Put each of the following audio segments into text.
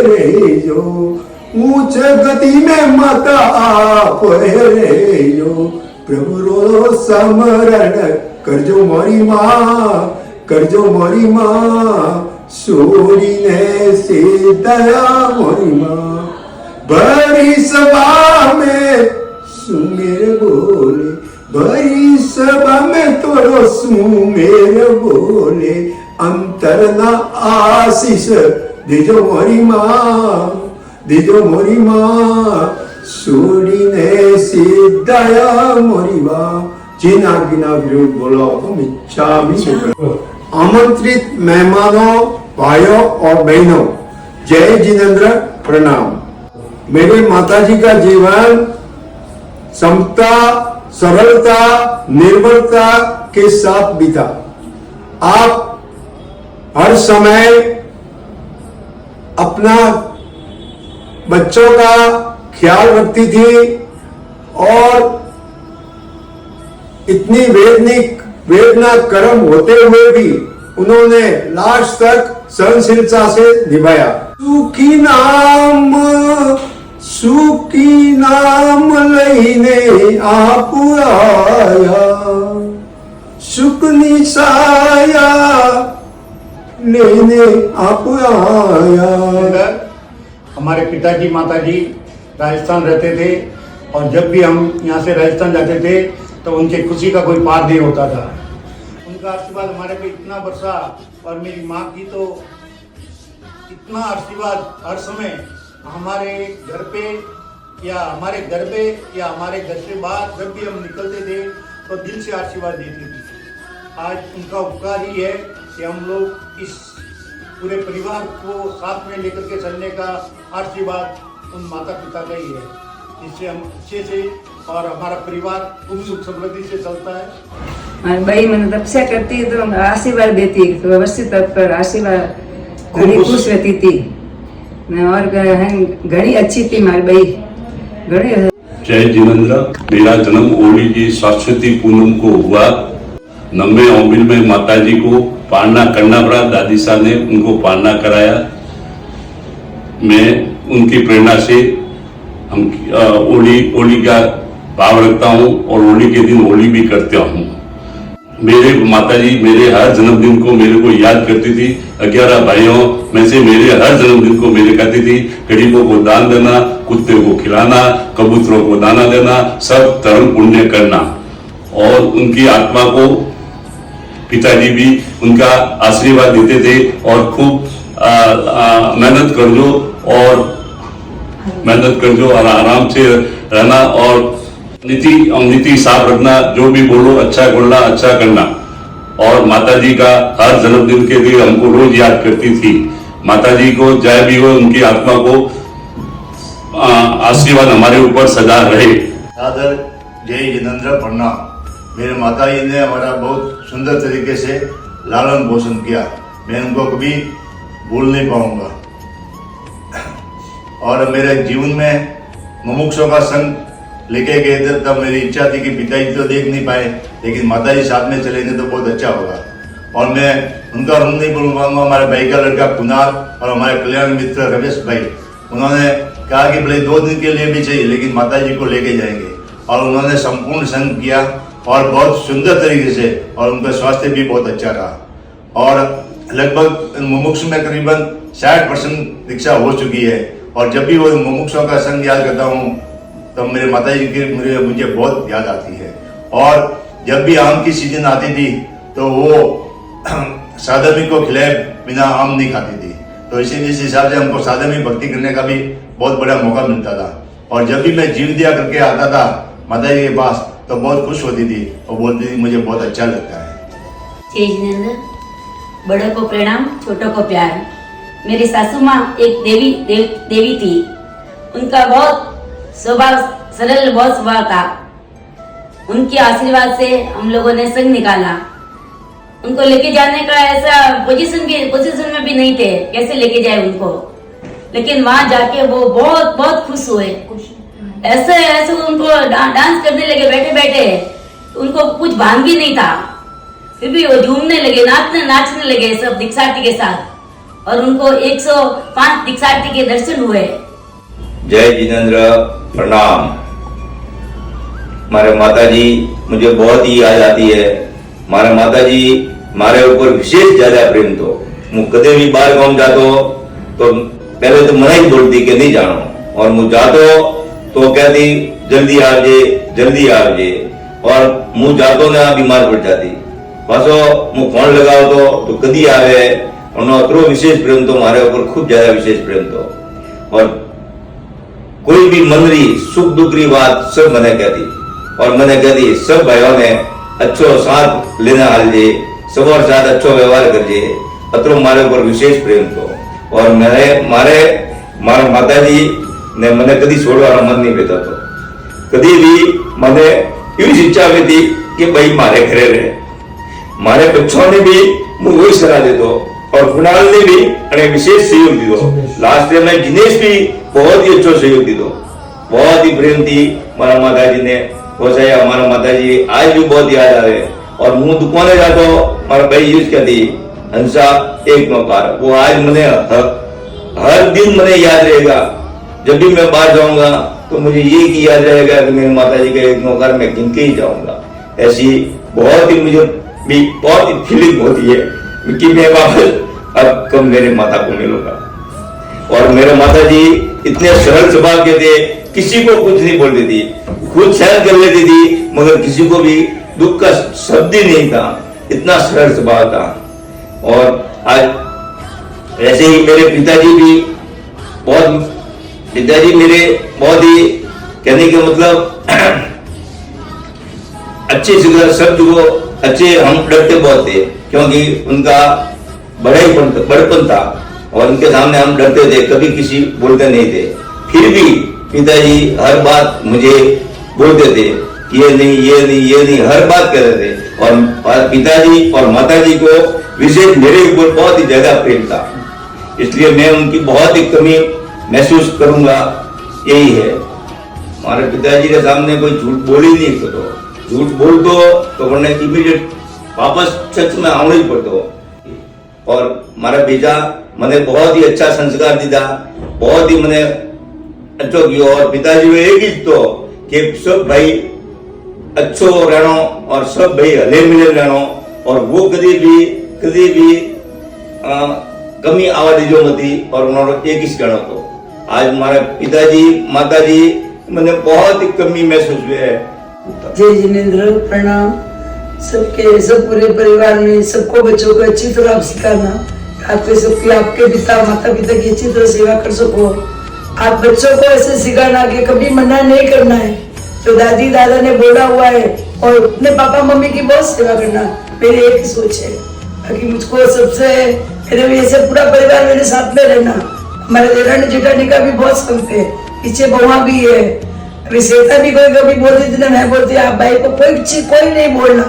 रे जो, ऊंच गति में मत आप रे जो, प्रभु रो समरण करजो मोरी माँ, करजो मोरी माँ, सोरी ने से दया मोरी माँ। बड़ी सभा में सुमेर बोले, बड़ी सभा में तोरो सुमेर बोले, अंतर न आशीष देजो मोरी माँ, देजो मोरी माँ, सोरी ने से दया मोरी माँ। जिन आज्ञा विरुद्ध बोलो तुम इच्छा भी आमंत्रित मेहमानों, भाइयों और बहनों, जय जिनेंद्र, प्रणाम। मेरे माताजी का जीवन समता, सरलता, निर्मलता के साथ बीता। आप हर समय अपना बच्चों का ख्याल रखती थी और इतनी वेदना कर्म होते हुए भी उन्होंने लास्ट तक सहनशीलता से निभाया। सुखी नाम लईने आप आया, सुख निसाया लेने आप आया। हमारे पिताजी माताजी राजस्थान रहते थे और जब भी हम यहाँ से राजस्थान जाते थे तो उनके खुशी का कोई पार नहीं होता था। उनका आशीर्वाद हमारे पे इतना बरसा और मेरी माँ की तो इतना आशीर्वाद हर समय हमारे घर पे या हमारे घर से बाहर जब भी हम निकलते थे तो दिल से आशीर्वाद देती थी। आज उनका उपकार ही है कि हम लोग इस पूरे परिवार को साथ में लेकर के चलने का आशीर्वाद उन माता पिता का ही है, जिससे हम अच्छे से और हमारा परिवार खूब सुख समृद्धि से चलता है। भाई मैंने तपस्या करती है तो आशीर्वाद देती है, तो व्यवस्थित पर आशीर्वाद घड़ी खुश रहती थी और घड़ी अच्छी थी हमारी भाई घड़ी। जय जिनेंद्र। मेरा जन्म ओली की सरस्वती पूनम को हुआ। 90 ओमिल में माताजी को पालना करना पड़ा, दादी साहब ने उनको पालना कराया। मैं उनकी प्रेरणा से हम होली का भाव रखता हूँ और होली के दिन होली भी करता हूँ। मेरे माताजी मेरे हर जन्मदिन को मेरे को याद करती थी। 11 भाइयों में से मेरे हर जन्मदिन को मेरे कहती थी गरीबों को दान देना, कुत्ते को खिलाना, कबूतरों को दाना देना, सब धर्म पुण्य करना। और उनकी आत्मा को पिताजी भी उनका आशीर्वाद देते थे और खूब मेहनत कर जो और आराम से रहना और नीति साफ रखना, जो भी बोलो अच्छा बोलना, अच्छा करना। और माताजी का हर जन्मदिन के लिए हमको रोज याद करती थी। माताजी को जय भी हो, उनकी आत्मा को आशीर्वाद हमारे ऊपर सदा रहे। आदर जय जिनेंद्र, प्रणाम। मेरे माताजी ने हमारा बहुत सुंदर तरीके से लालन पोषण किया, मैं उनको कभी भूल नहीं पाऊंगा। और मेरे जीवन में मुमुक्षों का संग लेके गए थे, तब मेरी इच्छा थी कि पिताजी तो देख नहीं पाए, लेकिन माताजी साथ में चलेंगे तो बहुत अच्छा होगा। और मैं उनका रूम नहीं भूल पाऊंगा। हमारे भाई का लड़का कुनाल और हमारे कल्याण मित्र रमेश भाई, उन्होंने कहा कि भले 2 दिन के लिए भी चाहिए लेकिन माताजी को लेके जाएंगे। और उन्होंने संपूर्ण संग किया और बहुत सुंदर तरीके से, और उनका स्वास्थ्य भी बहुत अच्छा रहा। और लगभग मुमुक्ष में करीबन 60% दीक्षा हो चुकी है। और जब भी वो मुमुक्षों का संग याद करता हूँ तब मेरे माताजी की मुझे बहुत याद आती है। और जब भी आम की सीजन आती थी तो वो साधवी को खिलाए बिना आम नहीं खाती थी, तो इस हिसाब से हमको साधवी भक्ति करने का भी बहुत बड़ा मौका मिलता था। और जब भी मैं जीव दिया करके आता था माताजी के पास तो बहुत खुश होती थी और बोलती थी मुझे बहुत अच्छा लगता है। जय जिनेंद्र। बड़ों को प्रणाम, छोटों को प्यार। मेरी सासू माँ एक देवी थी। उनका बहुत स्वभाव सरल, बहुत स्वभाव था। उनके आशीर्वाद से हम लोगों ने संग निकाला। उनको लेके जाने का ऐसा पोजीशन में भी नहीं थे, कैसे लेके जाए उनको। लेकिन वहां जाके वो बहुत बहुत खुश हुए। ऐसे उनको डांस करने लगे बैठे बैठे, उनको कुछ भान भी नहीं था, फिर भी वो झूमने लगे, नाचने लगे सब दीक्षार्थी के साथ। और उनको 105 दीक्षार्थी के दर्शन हुए। जय जिनेंद्र, प्रणाम। मारे माता जी मुझे बहुत ही याद आती है। मारे माता जी मारे ऊपर विशेष ज्यादा प्रेम तो હું કદે भी बाहर गाँव जातो तो पहले तो मना ही बोलती कि नहीं जानो, और मैं जातो तो कहती जल्दी आवजे जल्दी आवजे, और मैं जातो ना बीमार पड़ जाती। पाछो मैं फोन लगाओ तो कदी आवे। उन्होंने अतरो विशेष प्रेम तो मारे ऊपर खूब ज्यादा विशेष प्रेम तो, और कोई भी मंदरी सुख दुख की बात सब मैंने कहती, और मैंने कहती सब भाइयों ने अच्छो साथ लेना हाल जे, सबों साथ अच्छो व्यवहार कर जे। अतरो मारे ऊपर विशेष प्रेम तो, और मारे माता जी ने मैंने कदी छोड़वाना मन नहीं देता तो, कदी भी मैंने एवी इच्छा हुई थी कि भाई मारे घरे रहे। मारे बच्चों ने भी मैं वही सलाह देतो, और कुणाल ने भी अने विशेष सहयोग दीधो। लास्ट टाइम में जिनेश भी बहुत ही अच्छो सहयोग दीधो, बहुत ही प्रेम थी मारा माता जी ने पहुंचाया। हमारा माता जी आज भी बहुत याद आवे। और मुंह दुकाने जातो मारा भाई यूज क्या थी हंसा एक नौकार, वो आज मैंने हर दिन मैंने याद रहेगा। जब भी मैं बाहर जाऊंगा तो मुझे ये की याद रहेगा कि मेरी माता जी का एक नौकर मैं गिन के ही जाऊंगा। ऐसी बहुत ही मुझे भी बहुत ही फीलिंग होती है कि मैं वापस अब कब मेरे माता को मिलूंगा। और मेरे माता जी इतने सरल स्वभाव के थे, किसी को कुछ नहीं बोल देती, खुद सहन कर लेती थी, मगर किसी को भी दुख का शब्द ही नहीं था, इतना सरल स्वभाव था। और आज ऐसे ही मेरे पिताजी भी पिताजी मेरे बहुत ही कहने के मतलब अच्छे शब्द को अच्छे, हम डरते बहुत थे क्योंकि उनका बड़पन था, और उनके सामने हम डरते थे, कभी किसी बोलते नहीं थे। फिर भी पिताजी हर बात मुझे बोलते थे, ये नहीं ये नहीं ये नहीं, हर बात कहते थे। और पिताजी और माताजी को विशेष मेरे ऊपर बहुत ही ज्यादा प्रेम था, इसलिए मैं उनकी बहुत ही कमी महसूस करूंगा, यही है। हमारे पिताजी के सामने कोई झूठ बोल ही नहीं सकता, झूठ बोल दो तो वरना इमीडिएट वापस सच में आना ही पड़ता। और हमारा बेटा मैंने बहुत ही अच्छा संस्कार दिया, बहुत ही मैंने अच्छो किया। और पिताजी में एक ही तो कि सब भाई अच्छो रहना और सब भाई हले मिले रहना, और वो कभी भी कमी आवा दीजो मती, और उन्होंने एक ही कहना तो। आज हमारे पिताजी माताजी मैंने बहुत ही कमी महसूस हुई है। जय जिनेंद्र, प्रणाम। सबके सब पूरे परिवार में सबको बच्चों को अच्छी तरह सिखाना, आपके सबकी आपके पिता माता पिता की अच्छी तरह सेवा कर सको। आप बच्चों को ऐसे सिखाना कि कभी मना नहीं करना है, जो दादी दादा ने बोला हुआ है, और अपने पापा मम्मी की बहुत सेवा करना, मेरी एक ही सोच है। ताकि मुझको सबसे मेरे ऐसे पूरा परिवार मेरे साथ में रहना। हमारे देरानी जेठानी का भी बहुत संग है, पीछे बउआ भी है। अभी श्वेता भी कोई कभी बोलती थी ना, मैं बोलती आप भाई को कोई नहीं बोलना,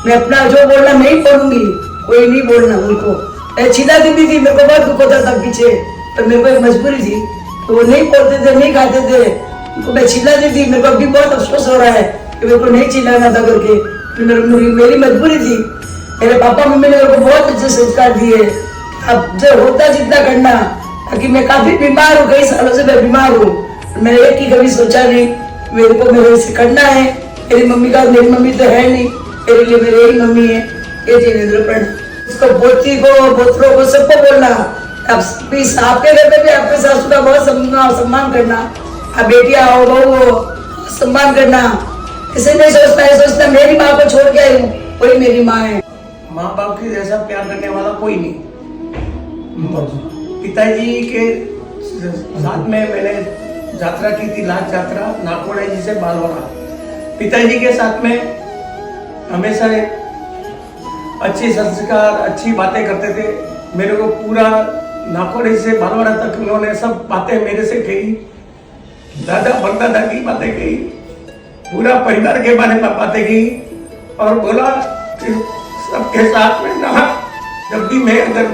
मैं अपना जो बोलना मैं ही बोलूंगी, कोई नहीं बोलना उनको। मैं चिल्ला देती थी, मेरे को बहुत दुख होता था पीछे, पर मेरे को एक मजबूरी थी, तो वो नहीं बोलते थे नहीं खाते थे, उनको मैं चिल्ला देती। मेरे को अभी बहुत अफसोस हो रहा है कि मेरे को नहीं चिल्लाना था करके, मेरी मजबूरी थी। मेरे पापा मम्मी ने मेरे को बहुत अच्छे संस्कार दिए, अब जो होता जितना करना। ताकि मैं काफी बीमार हूँ, कई सालों से मैं बीमार हूँ, मैंने एक ही कभी सोचा नहीं मेरे को मेरे से करना है। मेरी मम्मी तो है नहीं, मेरे लिए मेरी यही मम्मी है। ये जिनेंद्र प्रण उसको पोती को पोतरों को सबको बोलना, आपके घर में भी आपके सासू का बहुत सम्मान करना, आप बेटियां हो बहू हो सम्मान करना। ऐसे नहीं सोचता है, सोचता मेरी माँ को छोड़ के आई हूँ, कोई मेरी माँ है। माँ बाप के जैसा प्यार करने वाला कोई नहीं। पिताजी के साथ में मैंने यात्रा की थी, लाख यात्रा नाकोड़ा जी से बालवाड़ा। पिताजी के साथ में हमेशा अच्छे संस्कार अच्छी बातें करते थे। मेरे को पूरा नाकोड़े से बालवाड़ा तक उन्होंने सब बातें मेरे से कही, दादा परदादा की बातें कही, पूरा परिवार के बारे में बातें की, और बोला कि सबके साथ में ना, जब भी मैं अगर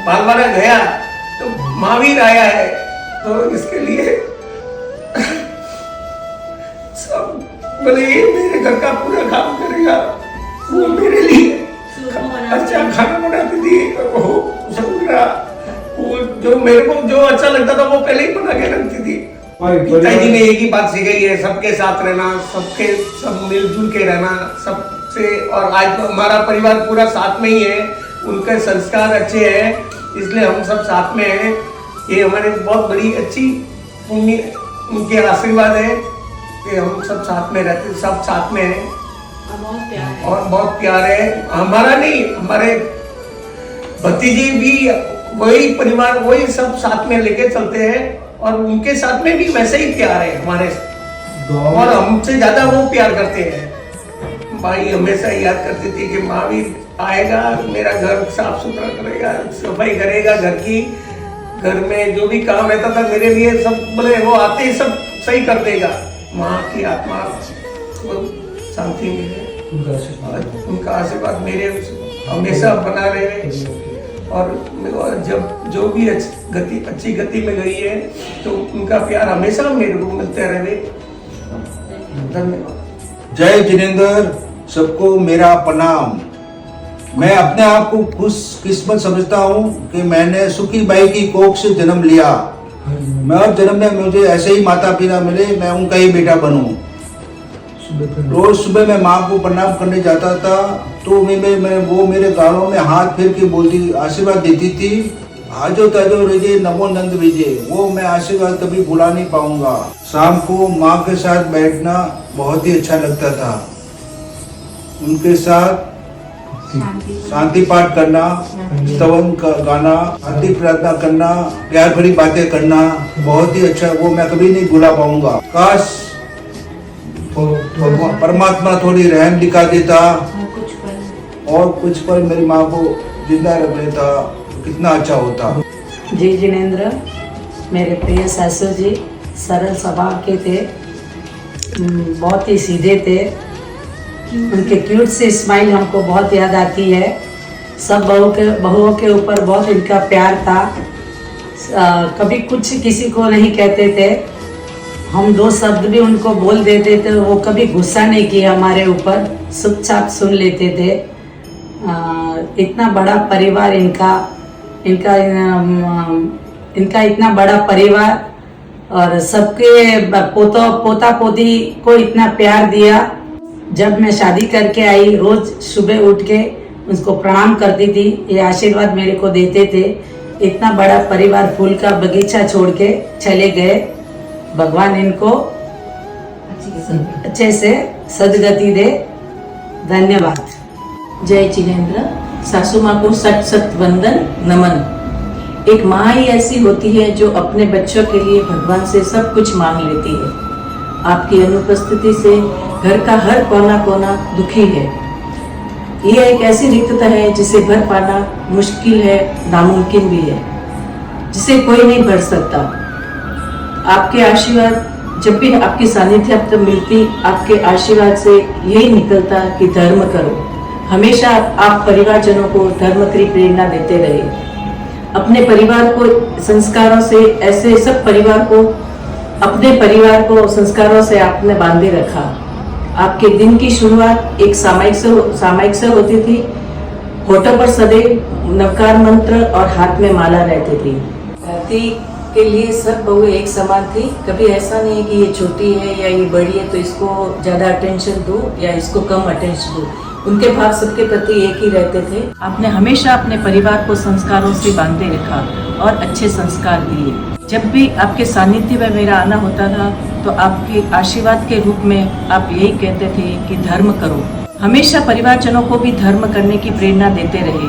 बालवाड़ा गया तो महावीर आया है, तो इसके लिए सब बोले ये मेरे घर का पूरा काम करेगा, वो मेरे लिए अच्छा खाना बनाती थी, वो जो मेरे को जो अच्छा लगता था वो पहले ही बना के रखती थी। पिताजी ने एक ही बात सिखाई है, सबके साथ रहना, सब मिलजुल के रहना सबसे। और आज तो हमारा परिवार पूरा साथ में ही है, उनके संस्कार अच्छे हैं इसलिए हम सब साथ में हैं। ये हमारे बहुत बड़ी अच्छी पुण्य उनके आशीर्वाद है कि हम सब साथ में रहते, सब साथ में हैं और बहुत प्यार है। हमारा नहीं, हमारे भतीजे भी वही परिवार, वही सब साथ में लेके चलते हैं और उनके साथ में भी वैसे ही प्यार है हमारे, और हमसे ज्यादा वो प्यार करते हैं। भाई हमेशा याद करती थी कि महावीर आएगा, मेरा घर साफ सुथरा करेगा, सफाई करेगा घर की, घर में जो भी काम रहता था मेरे लिए सब बोले वो आते ही सब सही कर देगा। माँ की आत्मा को शांति मिले, उनका आशीर्वाद मेरे हमेशा बना रहे। और जब जो भी अच्छी गति में गई है तो उनका प्यार हमेशा मेरे को मिलते रहे। धन्यवाद। जय जिनेंद्र, सबको मेरा प्रणाम। मैं अपने आप को खुशकिस्मत समझता हूँ कि मैंने सुखी बाई की कोख से जन्म लिया। मैं अब जन्म में मुझे ऐसे ही माता पिता मिले, मैं उनका ही बेटा बनूं। रोज सुबह मैं माँ को प्रणाम करने जाता था तो वो मेरे गालों में हाथ फेर के बोलती, आशीर्वाद देती थी, आजो ताजो रजे नमो नंद विजय। वो मैं आशीर्वाद कभी भुला नहीं पाऊंगा। शाम को माँ के साथ बैठना बहुत ही अच्छा लगता था, उनके साथ शांति पाठ करना, स्तवन गाना, शांति प्रार्थना करना, प्यार भरी बातें करना बहुत ही अच्छा, वो मैं कभी नहीं भुला पाऊंगा। काश परमात्मा थोड़ी रहम दिखा देता और कुछ पर मेरी माँ को जिंदा रख लेता तो कितना अच्छा होता। जय जिनेंद्र, मेरे प्रिय सासू जी सरल स्वभाव के थे, बहुत ही सीधे थे। उनके क्यूट से स्माइल हमको बहुत याद आती है। सब बहुओं के ऊपर बहुत इनका प्यार था। कभी कुछ किसी को नहीं कहते थे, हम दो शब्द भी उनको बोल देते थे, वो कभी गुस्सा नहीं किया हमारे ऊपर, चुपचाप सुन लेते थे। इतना बड़ा परिवार इनका इतना बड़ा परिवार और सबके पोता पोती को इतना प्यार दिया। जब मैं शादी करके आई रोज सुबह उठ के उसको प्रणाम करती थी, ये आशीर्वाद मेरे को देते थे। इतना बड़ा परिवार, फूल का बगीचा छोड़ के चले गए। भगवान इनको अच्छे से सदगति दे। धन्यवाद। जय जिनेंद्र, सासू माँ को सत सत वंदन नमन। एक माँ ही ऐसी होती है जो अपने बच्चों के लिए भगवान से सब कुछ मांग लेती है। आपकी अनुपस्थिति से घर का हर कोना कोना दुखी है। यह एक ऐसी रिक्तता है जिसे भर पाना मुश्किल है, नामुमकिन भी है, जिसे कोई नहीं भर सकता। आपके आशीर्वाद जब भी आपकी सानिध्य अब तक मिलती, आपके आशीर्वाद से यही निकलता कि धर्म करो। हमेशा आप परिवारजनों को धर्म की प्रेरणा देते रहे। अपने परिवार को संस्कारों से, ऐसे सब परिवार को, अपने परिवार को संस्कारों से आपने बांधे रखा। आपके दिन की शुरुआत एक सामायिक से होती थी। होठों पर सदैव नवकार मंत्र और हाथ में माला रहती थी। धरती के लिए सब बहु एक समान थी। कभी ऐसा नहीं कि ये छोटी है या ये बड़ी है तो इसको ज़्यादा अटेंशन दो या इसको कम अटेंशन दो। उनके भाव सबके प्रति एक ही रहते थे। आपने हमेशा अपने परिवार को संस्कारों से बांधे रखा और अच्छे संस्कार दिए। जब भी आपके सानिध्य में मेरा आना होता था तो आपके आशीर्वाद के रूप में आप यही कहते थे कि धर्म करो। हमेशा परिवारजनों को भी धर्म करने की प्रेरणा देते रहे।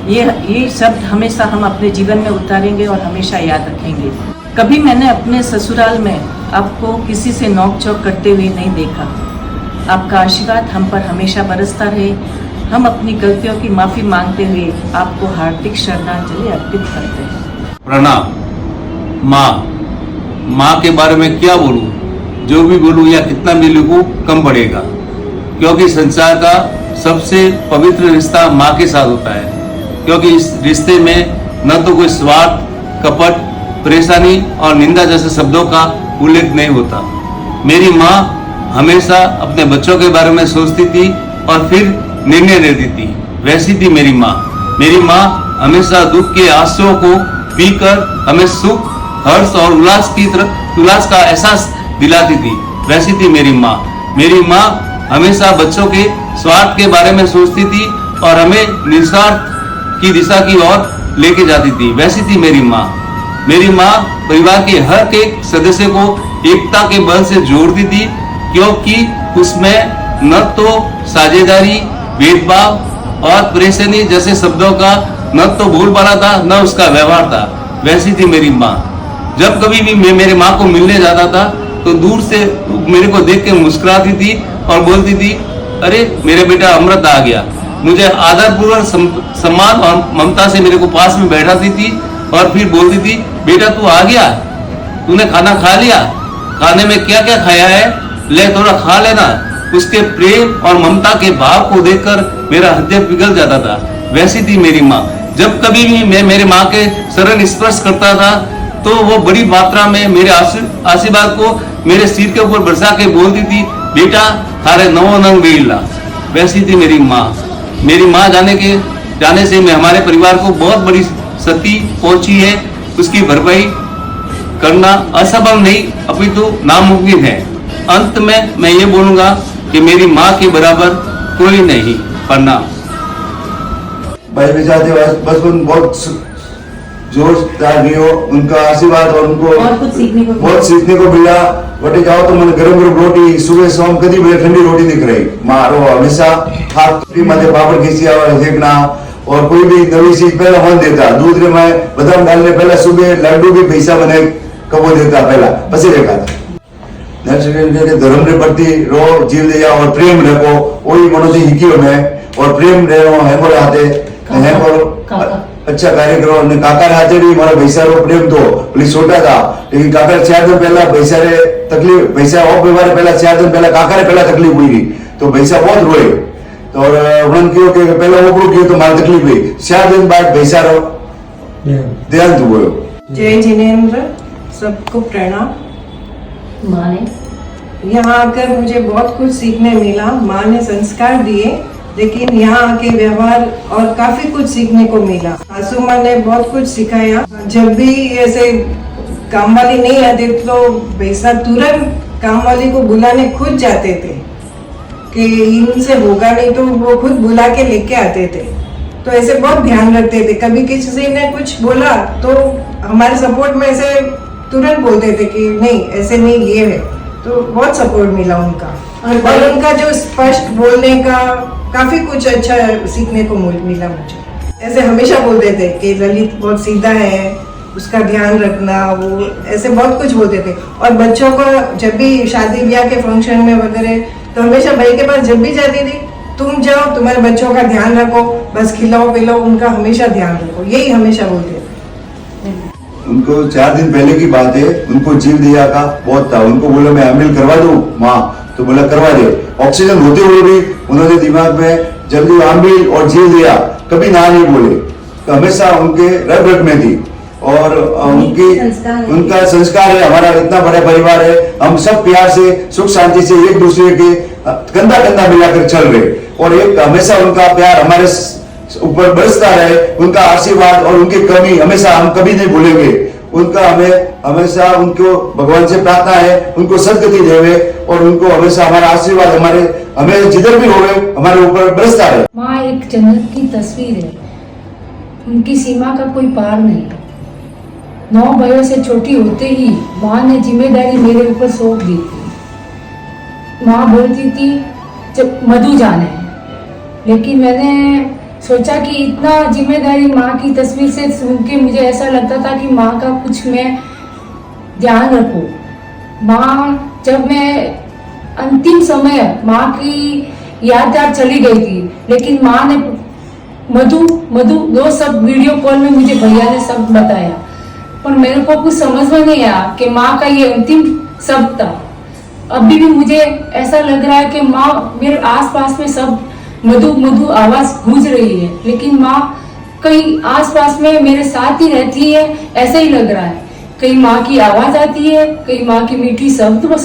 ये शब्द हमेशा हम अपने जीवन में उतारेंगे और हमेशा याद रखेंगे। कभी मैंने अपने ससुराल में आपको किसी से नोक-झोंक करते हुए नहीं देखा। आपका आशीर्वाद हम पर हमेशा बरसता रहे। हम अपनी गलतियों की माफ़ी मांगते हुए आपको हार्दिक श्रद्धांजलि अर्पित करते हैं। प्रणाम। माँ के बारे में क्या बोलूँ, जो भी बोलूँ या कितना भी लिखूँ कम पड़ेगा, क्योंकि संसार का सबसे पवित्र रिश्ता माँ के साथ होता है। क्योंकि इस रिश्ते में न तो कोई स्वार्थ, कपट, परेशानी और निंदा जैसे शब्दों का उल्लेख नहीं होता। मेरी माँ हमेशा अपने बच्चों के बारे में सोचती थी और फिर निर्णय लेती थी। वैसी थी मेरी माँ। मेरी माँ हमेशा दुख के आंसुओं को पीकर हमें सुख, हर्ष और उल्लास का एहसास दिलाती थी, वैसी थी मेरी माँ। मेरी माँ हमेशा बच्चों के स्वार्थ के बारे में सोचती थी और हमें निस्वार्थ की दिशा की ओर लेके जाती थी, वैसी थी मेरी माँ। मेरी माँ परिवार के हर एक सदस्य को एकता के बल से जोड़ती थी, क्योंकि उसमें न तो साझेदारी, भेदभाव और परेशानी जैसे शब्दों का न तो बोलबाला था, न उसका व्यवहार था, वैसी थी मेरी माँ। जब कभी भी मैं मेरे माँ को मिलने जाता था तो दूर से मेरे को देख के मुस्कुराती थी और बोलती थी, अरे मेरे बेटा अमृत आ गया। मुझे आदरपूर्वक सम्मान और ममता से मेरे को पास में बैठाती थी और फिर बोलती थी, बेटा तू आ गया, तूने खाना खा लिया, खाने में क्या क्या खाया है, ले थोड़ा खा लेना। उसके प्रेम और ममता के भाव को देखकर मेरा हृदय पिघल जाता था, वैसी थी मेरी माँ। जब कभी भी मैं मेरे माँ के शरण स्पर्श करता था तो वो बड़ी मात्रा में मेरे आशीर्वाद को मेरे सिर के ऊपर बरसा के बोलती थी, बेटा थारे नवो नंग बेला। वैसी थी मेरी माँ। मेरी माँ जाने से मैं हमारे परिवार को बहुत बड़ी क्षति पहुंची है, उसकी भरपाई करना असंभव नहीं अपितु नामुमकिन है। अंत में मैं ये बोलूंगा कि मेरी माँ के बराबर कोई नहीं। प्रणाम। भाई विजाते बचपन बहुत जोरदार रही हो, उनका आशीर्वाद और उनको बहुत सीखने को मिला। वटे जाओ तो मैंने गरम गरम रोटी सुबह शाम कभी मुझे ठंडी रोटी नहीं कराई। मारो हमेशा हाथ माथे पापड़ खींचिया सेकना और कोई भी नवी चीज पहला मन देता। दूध रे में बादाम डालने पहला सुबह लड्डू भी पैसा बने कबो देता पहला पसी देखा धर्म रे प्रति रो जीव दिया और प्रेम रखो वही मनो से हिकियो में और प्रेम रहो है बोले हाथे है बोलो अच्छा कार्य करो। ने काका हाथे भी मारा पैसा रो प्रेम तो पुलिस छोटा था, लेकिन काका 4 दिन पहला पैसा रे तकलीफ पैसा और बीमारी पहला 4 दिन पहला काका रे पहला तकलीफ हुई थी तो पैसा बहुत रोए तो और उन्होंने क्यों कि पहला ओपरो कियो तो मारी तकलीफ हुई। 4 दिन बाद पैसा रो ध्यान तो बोलो। जय जिनेंद्र, सबको प्रणाम। माँ ने यहाँ आकर मुझे बहुत कुछ सीखने मिला। माँ ने संस्कार दिए, लेकिन यहाँ आके व्यवहार और काफी कुछ सीखने को मिला। सासू माँ ने बहुत कुछ सिखाया। जब भी ऐसे काम वाली नहीं आती तो वैसा तुरंत काम वाली को बुलाने खुद जाते थे कि इनसे होगा नहीं, तो वो खुद बुला के लेके आते थे। तो ऐसे बहुत ध्यान रखते थे। कभी किसी ने कुछ बोला तो हमारे सपोर्ट में ऐसे तुरंत बोलते थे कि नहीं ऐसे नहीं, ये है। तो बहुत सपोर्ट मिला उनका और उनका जो स्पष्ट बोलने का काफी कुछ अच्छा सीखने को मिला मुझे। ऐसे हमेशा बोलते थे कि ललित बहुत सीधा है, उसका ध्यान रखना, वो ऐसे बहुत कुछ बोलते थे। और बच्चों को जब भी शादी ब्याह के फंक्शन में वगैरह तो हमेशा भाई के पास जब भी जाती थी, तुम जाओ तुम्हारे बच्चों का ध्यान रखो, बस खिलाओ पिलाओ, उनका हमेशा ध्यान रखो, यही हमेशा बोलते थे। उनको 4 दिन पहले की बात है, उनको जीव दिया का बहुत था। उनको बोला मैं अमील करवा दूं माँ, तो बोला करवा दे। ऑक्सीजन होते हुए भी उन्होंने दिमाग में जल्दी आमिल और जीव दिया, कभी ना नहीं बोले, तो हमेशा उनके रग रग में थी। और उनका संस्कार है। हमारा इतना बड़ा परिवार है, हम सब प्यार से सुख शांति से एक दूसरे के कंधा कंधा मिलाकर चल रहे और एक हमेशा उनका प्यार हमारे ऊपर बरसता रहे। उनका आशीर्वाद और उनकी कमी हमेशा हम कभी नहीं भूलेंगे। उनका हमें हमेशा उनको भगवान से प्रार्थना है, उनको सदगति देवे और उनको हमेशा हमारा आशीर्वाद हमें जिधर भी होवे हमारे ऊपर बरसता रहे। माँ एक जन्नत की तस्वीर है, उनकी सीमा का कोई पार नहीं। 9 भाइयों से छोटी होते ही माँ ने जिम्मेदारी मेरे ऊपर सौंप दी थी। माँ बोलती थी जब मधु जाने, लेकिन मैंने सोचा कि इतना जिम्मेदारी माँ की तस्वीर से सुन के मुझे ऐसा लगता था कि माँ का कुछ मैं ध्यान रखूं। माँ जब मैं अंतिम समय माँ की याद चली गई थी, लेकिन माँ ने मधु मधु 2 शब्द वीडियो कॉल में मुझे भैया ने सब बताया, पर मेरे को कुछ समझ में नहीं आया कि माँ का ये अंतिम शब्द था। अभी भी मुझे ऐसा लग रहा है कि माँ मेरे आसपास में सब मधु मधु आवाज गूंज रही है, लेकिन माँ कहीं आसपास में मेरे साथ ही रहती है, ऐसा ही लग रहा है। कहीं माँ की आवाज आती है, कहीं माँ की मीठी शब्द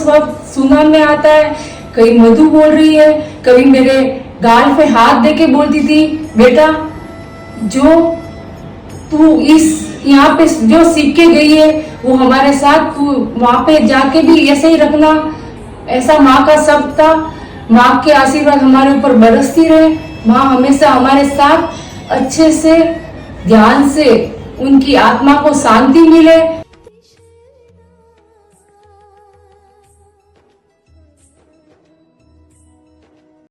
सुनने में आता है, कहीं मधु बोल रही है, कभी मेरे गाल पे हाथ देके बोलती थी, बेटा जो तू यहाँ पे जो सीख के गई है वो हमारे साथ वहाँ पे जाके भी ऐसे ही रखना, ऐसा माँ का सब था। माँ के आशीर्वाद हमारे ऊपर बरसती रहे, माँ हमेशा हमारे साथ अच्छे से ध्यान से, उनकी आत्मा को शांति मिले।